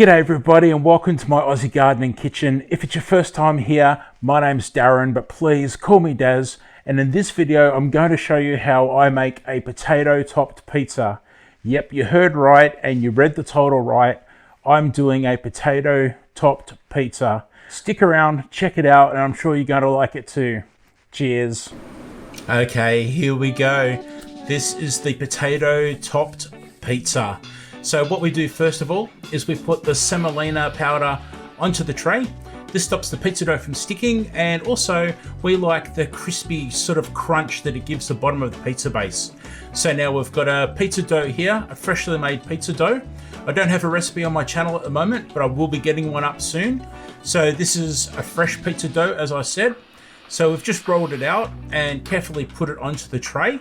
G'day everybody and welcome to my Aussie gardening kitchen. If it's your first time here, my name's Darren, but please call me Daz. And in this video, I'm going to show you how I make a potato topped pizza. Yep, you heard right and you read the title right. I'm doing a potato topped pizza. Stick around, check it out, and I'm sure you're going to like it too. Cheers. Okay, here we go. This is the potato topped pizza. So what we do first of all is we put the semolina powder onto the tray. This stops the pizza dough from sticking, and also we like the crispy sort of crunch that it gives the bottom of the pizza base. So now we've got a pizza dough here, a freshly made pizza dough. I don't have a recipe on my channel at the moment, but I will be getting one up soon. So this is a fresh pizza dough, as I said. So we've just rolled it out and carefully put it onto the tray.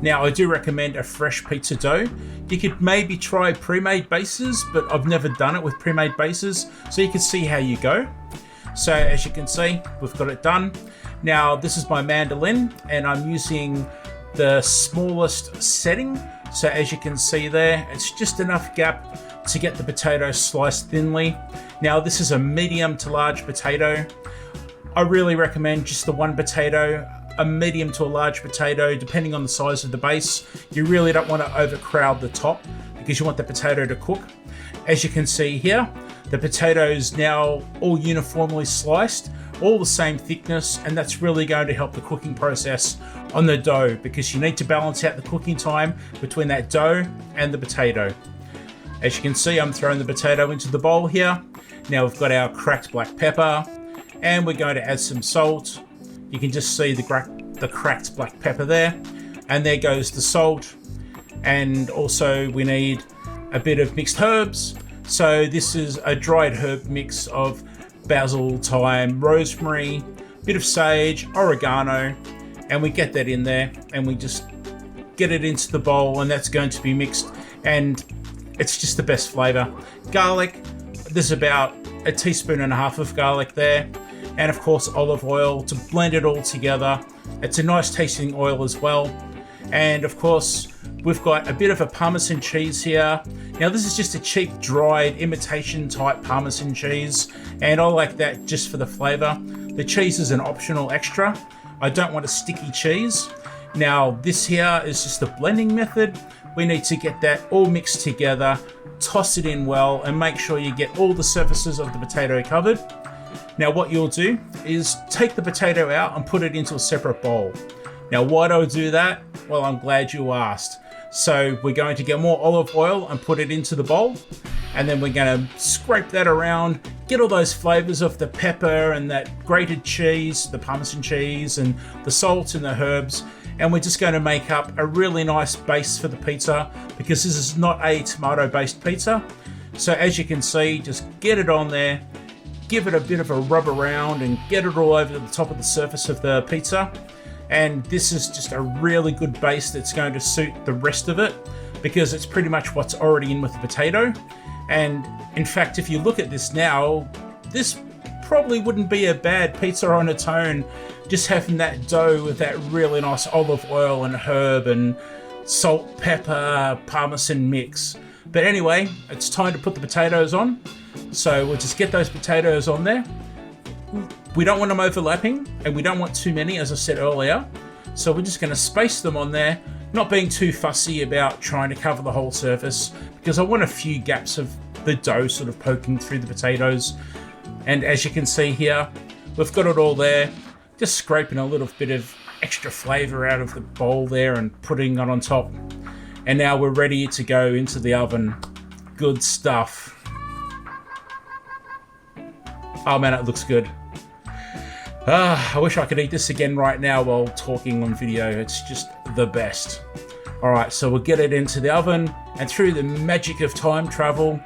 Now I do recommend a fresh pizza dough. You could maybe try pre-made bases, but I've never done it with pre-made bases, so you can see how you go. So as you can see, we've got it done. Now this is my mandolin and I'm using the smallest setting. So as you can see there, it's just enough gap to get the potato sliced thinly. Now this is a medium to large potato. I really recommend just the one potato, a medium to a large potato, depending on the size of the base. You really don't want to overcrowd the top because you want the potato to cook. As you can see here, the potato is now all uniformly sliced, all the same thickness, and that's really going to help the cooking process on the dough because you need to balance out the cooking time between that dough and the potato. As you can see, I'm throwing the potato into the bowl here. Now we've got our cracked black pepper, and we're going to add some salt. You can just see the cracked black pepper there, and there goes the salt. And also we need a bit of mixed herbs. So this is a dried herb mix of basil, thyme, rosemary, bit of sage, oregano, and we get that in there and we just get it into the bowl, and that's going to be mixed, and it's just the best flavor. Garlic, there's about a teaspoon and a half of garlic there. And of course olive oil to blend it all together. It's a nice tasting oil as well. And of course we've got a bit of a parmesan cheese here. Now this is just a cheap dried imitation type parmesan cheese, and I like that just for the flavor. The cheese is an optional extra. I don't want a sticky cheese. Now this here is just the blending method. We need to get that all mixed together, toss it in well, and make sure you get all the surfaces of the potato covered. Now what you'll do is take the potato out and put it into a separate bowl. Now why do I do that? Well, I'm glad you asked. So we're going to get more olive oil and put it into the bowl, and then we're going to scrape that around, get all those flavors of the pepper and that grated cheese, the parmesan cheese and the salt and the herbs, and we're just going to make up a really nice base for the pizza because this is not a tomato based pizza. So as you can see, just get it on there, give it a bit of a rub around and get it all over the top of the surface of the pizza. And this is just a really good base that's going to suit the rest of it because it's pretty much what's already in with the potato. And in fact, if you look at this now, this probably wouldn't be a bad pizza on its own, just having that dough with that really nice olive oil and herb and salt, pepper, parmesan mix. But anyway, it's time to put the potatoes on. So we'll just get those potatoes on there. We don't want them overlapping and we don't want too many, as I said earlier. So we're just going to space them on there, not being too fussy about trying to cover the whole surface because I want a few gaps of the dough sort of poking through the potatoes. And as you can see here, we've got it all there, just scraping a little bit of extra flavor out of the bowl there and putting it on top. And now we're ready to go into the oven. Good stuff. Oh man, it looks good. I wish I could eat this again right now while talking on video. It's just the best. Alright, so we'll get it into the oven, and through the magic of time travel,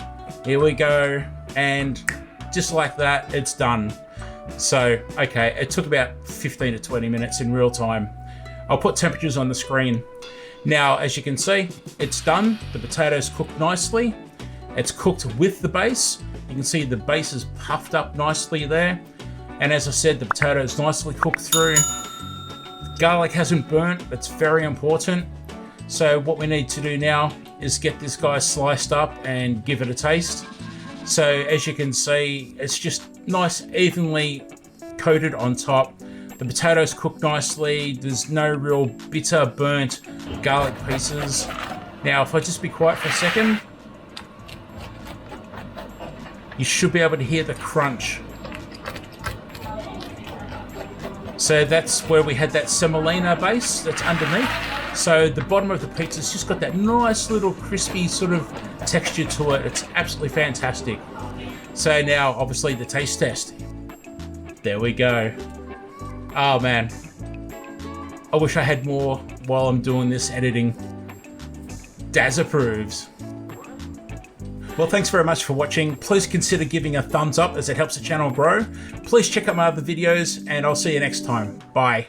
here we go, and just like that, it's done. So, okay, it took about 15 to 20 minutes in real time. I'll put temperatures on the screen. Now, as you can see, it's done. The potatoes cooked nicely. It's cooked with the base. You can see the base is puffed up nicely there. And as I said, the potato is nicely cooked through. The garlic hasn't burnt. That's very important. So what we need to do now is get this guy sliced up and give it a taste. So as you can see, it's just nice, evenly coated on top. The potatoes cook nicely. There's no real bitter, burnt garlic pieces. Now, if I just be quiet for a second, you should be able to hear the crunch. So that's where we had that semolina base that's underneath. So the bottom of the pizza's just got that nice little crispy sort of texture to it. It's absolutely fantastic. So now, obviously, the taste test. There we go. Oh man, I wish I had more while I'm doing this editing. Daz approves. Well, thanks very much for watching. Please consider giving a thumbs up as it helps the channel grow. Please check out my other videos and I'll see you next time. Bye.